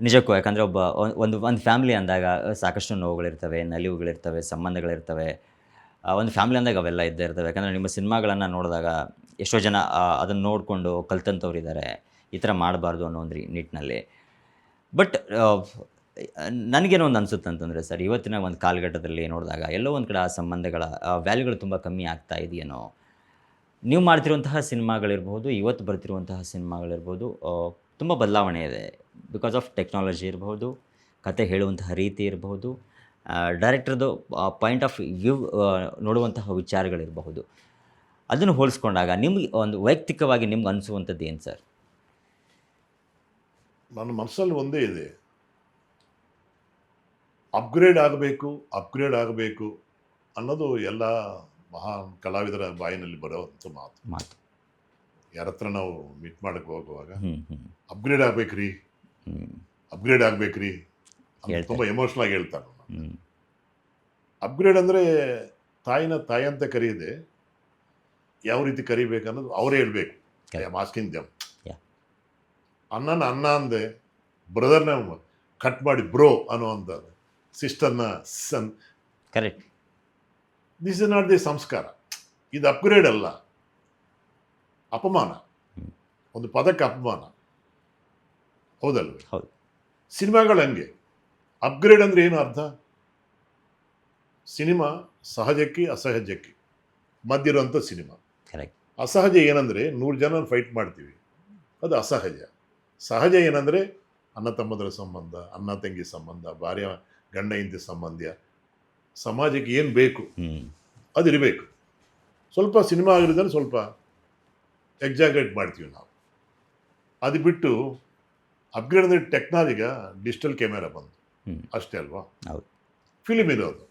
ನಿಜಕ್ಕೂ ಯಾಕಂದರೆ ಒಂದು ಫ್ಯಾಮಿಲಿ ಅಂದಾಗ ಸಾಕಷ್ಟು ನೋವುಗಳಿರ್ತವೆ, ನಲಿವುಗಳಿರ್ತವೆ, ಸಂಬಂಧಗಳಿರ್ತವೆ. ಒಂದು ಫ್ಯಾಮಿಲಿ ಅಂದಾಗ ಅವೆಲ್ಲ ಇದ್ದೇ ಇರ್ತವೆ. ಯಾಕಂದರೆ ನಿಮ್ಮ ಸಿನಿಮಾಗಳನ್ನು ನೋಡಿದಾಗ ಎಷ್ಟೋ ಜನ ಅದನ್ನು ನೋಡಿಕೊಂಡು ಕಲ್ತಂಥವ್ರಿದ್ದಾರೆ. ಈ ಥರ ಮಾಡಬಾರ್ದು ಅನ್ನೋ ಒಂದು ನಿಟ್ಟಿನಲ್ಲಿ. ಬಟ್ ನನಗೇನೋ ಒಂದು ಅನ್ಸುತ್ತೆ ಅಂತಂದರೆ ಸರ್, ಇವತ್ತಿನ ಒಂದು ಕಾಲಘಟ್ಟದಲ್ಲಿ ನೋಡಿದಾಗ ಎಲ್ಲೋ ಒಂದು ಕಡೆ ಆ ಸಂಬಂಧಗಳ ವ್ಯಾಲ್ಯೂಗಳು ತುಂಬ ಕಮ್ಮಿ ಆಗ್ತಾ ಇದೆಯೇನೋ? ನೀವು ಮಾಡ್ತಿರುವಂತಹ ಸಿನಿಮಾಗಳಿರ್ಬೋದು, ಇವತ್ತು ಬರ್ತಿರುವಂತಹ ಸಿನಿಮಾಗಳಿರ್ಬೋದು, ತುಂಬ ಬದಲಾವಣೆ ಇದೆ. ಬಿಕಾಸ್ ಆಫ್ ಟೆಕ್ನಾಲಜಿ ಇರ್ಬೋದು, ಕತೆ ಹೇಳುವಂತಹ ರೀತಿ ಇರಬಹುದು, ಡೈರೆಕ್ಟರ್ದು ಪಾಯಿಂಟ್ ಆಫ್ ವ್ಯೂ ನೋಡುವಂತಹ ವಿಚಾರಗಳಿರಬಹುದು. ಅದನ್ನು ಹೋಲಿಸ್ಕೊಂಡಾಗ ನಿಮ್ಗೆ ಒಂದು ವೈಯಕ್ತಿಕವಾಗಿ ನಿಮ್ಗೆ ಅನಿಸುವಂಥದ್ದು ಏನು ಸರ್? ನನ್ನ ಮನಸ್ಸಲ್ಲಿ ಒಂದೇ ಇದೆ, ಅಪ್ಗ್ರೇಡ್ ಆಗಬೇಕು ಅನ್ನೋದು ಎಲ್ಲ ಮಹಾನ್ ಕಲಾವಿದರ ಬಾಯಿನಲ್ಲಿ ಬರೋವಂಥ ಮಾತು. ಯಾರ ಹತ್ರ ನಾವು ಮೀಟ್ ಮಾಡಕ್ಕೆ ಹೋಗುವಾಗ ಅಪ್ಗ್ರೇಡ್ ಆಗ್ಬೇಕ್ರಿ ಅಂತ ತುಂಬ ಎಮೋಷ್ನಲ್ ಆಗಿ ಹೇಳ್ತಾರೆ. ಅಪ್ಗ್ರೇಡ್ ಅಂದರೆ ತಾಯಿ ಅಂತ ಕರೆಯದೆ ಯಾವ ರೀತಿ ಕರಿಬೇಕು ಅನ್ನೋದು ಅವರೇ ಹೇಳ್ಬೇಕು. I am asking them. ಅಣ್ಣನ ಅಣ್ಣ ಅಂದೆ, ಬ್ರದರ್ನ ಕಟ್ ಮಾಡಿ ಬ್ರೋ ಅನ್ನುವಂಥದ್ದು, ಸಿಸ್ಟರ್ನ son. Correct. This is not the samskara. ಇದು ಅಪ್ಗ್ರೇಡ್ ಅಲ್ಲ, ಅಪಮಾನ. ಒಂದು ಪದಕ್ಕೆ ಅಪಮಾನ, ಹೌದಲ್ವೇ? ಹೌದು. ಸಿನಿಮಾಗಳು ಹಂಗೆ. ಅಪ್ಗ್ರೇಡ್ ಅಂದರೆ ಏನು ಅರ್ಥ? ಸಿನಿಮಾ ಸಹಜಕ್ಕೆ ಅಸಹಜಕ್ಕೆ ಮಧ್ಯರುವಂಥ ಸಿನಿಮಾ. ಕರೆಕ್ಟ್. ಅಸಹಜ ಏನಂದರೆ 100 ಜನ ಫೈಟ್ ಮಾಡ್ತೀವಿ, ಅದು ಅಸಹಜ. ಸಹಜ ಏನಂದರೆ ಅಣ್ಣ ತಮ್ಮದರ ಸಂಬಂಧ, ಅಣ್ಣ ತಂಗಿ ಸಂಬಂಧ, ಭಾರ್ಯ ಗಂಡ ಹೆಂಡತಿ ಸಂಬಂಧ, ಸಮಾಜಕ್ಕೆ ಏನು ಬೇಕು ಅದಿರಬೇಕು. ಸ್ವಲ್ಪ ಸಿನಿಮಾ ಆಗಿರೋದ್ರೆ ಸ್ವಲ್ಪ ಎಕ್ಸಾಗ್ರೇಟ್ ಮಾಡ್ತೀವಿ ನಾವು. ಅದು ಬಿಟ್ಟು ಅಪ್ಗ್ರೇಡ್ ಅಂದರೆ ಟೆಕ್ನಾಲಜಿಗ ಡಿಜಿಟಲ್ ಕ್ಯಾಮೆರಾ ಬಂತು ಅಷ್ಟೇ ಅಲ್ವಾ? ಹೌದು. ಫಿಲಿಮ್ ಇರೋದು.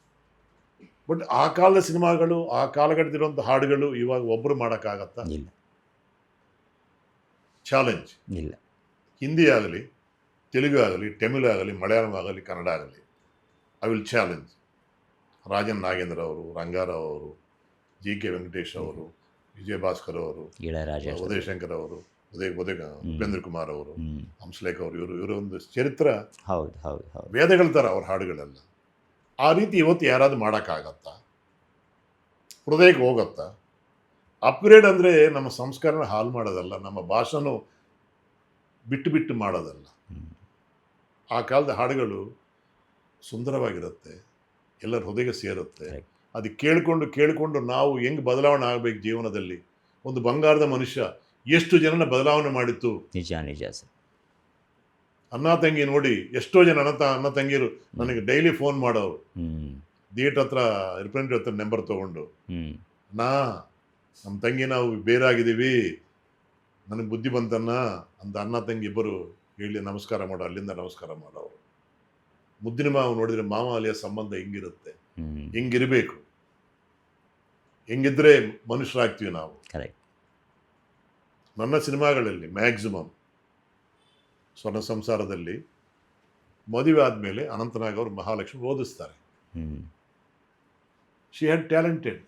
ಬಟ್ ಆ ಕಾಲದ ಸಿನಿಮಾಗಳು, ಆ ಕಾಲಘಟ್ಟದಿರುವಂಥ ಹಾಡುಗಳು ಇವಾಗ ಒಬ್ಬರು ಮಾಡೋಕ್ಕಾಗತ್ತಾ? ಇಲ್ಲ. ಚಾಲೆಂಜ್. ಇಲ್ಲ. ಹಿಂದಿ ಆಗಲಿ, ತೆಲುಗು ಆಗಲಿ, ತಮಿಳು ಆಗಲಿ, ಮಲಯಾಳಂ ಆಗಲಿ, ಕನ್ನಡ ಆಗಲಿ, I will challenge. Rajan Nagendra ಅವರು, ರಂಗಾರಾವ್ ಅವರು, JK ವೆಂಕಟೇಶ್ ಅವರು, ವಿಜಯ ಭಾಸ್ಕರ್ ಅವರು, ಉದಯ್ ಶಂಕರ್ ಅವರು, ಉಪೇಂದ್ರ ಕುಮಾರ್ ಅವರು, ಹಂಸಲೇಖ ಅವರು, ಇವರೊಂದು ಚರಿತ್ರ ವೇದಗಳ ಥರ ಅವ್ರ ಹಾಡುಗಳೆಲ್ಲ. ಆ ರೀತಿ ಇವತ್ತು ಯಾರಾದರೂ ಮಾಡೋಕ್ಕಾಗತ್ತಾ? ಹೃದಯಕ್ಕೆ ಹೋಗತ್ತಾ? ಅಪ್ಗ್ರೇಡ್ ಅಂದರೆ ನಮ್ಮ ಸಂಸ್ಕಾರನ ಹಾಳು ಮಾಡೋದಲ್ಲ, ನಮ್ಮ ಭಾಷೆನೂ ಬಿಟ್ಟು ಮಾಡೋದಲ್ಲ. ಆ ಕಾಲದ ಹಾಡುಗಳು ಸುಂದರವಾಗಿರುತ್ತೆ, ಎಲ್ಲರ ಹೃದಯಕ್ಕೆ ಸೇರುತ್ತೆ. ಅದು ಕೇಳಿಕೊಂಡು ನಾವು ಹೆಂಗೆ ಬದಲಾವಣೆ ಆಗಬೇಕು ಜೀವನದಲ್ಲಿ. ಒಂದು ಬಂಗಾರದ ಮನುಷ್ಯ ಎಷ್ಟು ಜನನ ಬದಲಾವಣೆ ಮಾಡಿತ್ತು. ನಿಜ ಸರ್. ಅಣ್ಣ ತಂಗಿ ನೋಡಿ, ಎಷ್ಟೋ ಜನ ಅಣ್ಣ ತಂಗಿರು ನನಗೆ ಡೈಲಿ ಫೋನ್ ಮಾಡೋರು. ಥಿಯೇಟರ್ ಹತ್ರ ರಿಪ್ರೆಸೆಂಟೇಟಿವ್ ಹತ್ರ ನಂಬರ್ ತೊಗೊಂಡು, ನಮ್ಮ ತಂಗಿ ನಾವು ಬೇರೆ ಆಗಿದ್ದೀವಿ, ನನಗೆ ಬುದ್ಧಿ ಬಂತನ್ನ ಅಂತ ಅಣ್ಣ ತಂಗಿ ಇಬ್ಬರು ಹೇಳಿ ನಮಸ್ಕಾರ ಮಾಡೋ, ಅಲ್ಲಿಂದ ನಮಸ್ಕಾರ ಮಾಡೋರು. ಮುದ್ದಿನ ಮಾವು ನೋಡಿದರೆ ಮಾವ ಅಲಿಯ ಸಂಬಂಧ ಹೆಂಗಿರುತ್ತೆ, ಹೆಂಗಿರಬೇಕು, ಹೆಂಗಿದ್ರೆ ಮನುಷ್ಯರಾಗ್ತೀವಿ ನಾವು. ನನ್ನ ಸಿನಿಮಾಗಳಲ್ಲಿ ಮ್ಯಾಕ್ಸಿಮಮ್ ಸ್ವರ್ಣ ಸಂಸಾರದಲ್ಲಿ ಮದುವೆ ಆದಮೇಲೆ ಅನಂತನಾಗ್ ಅವರು ಮಹಾಲಕ್ಷ್ಮಿ ಓದಿಸ್ತಾರೆ. She had talented.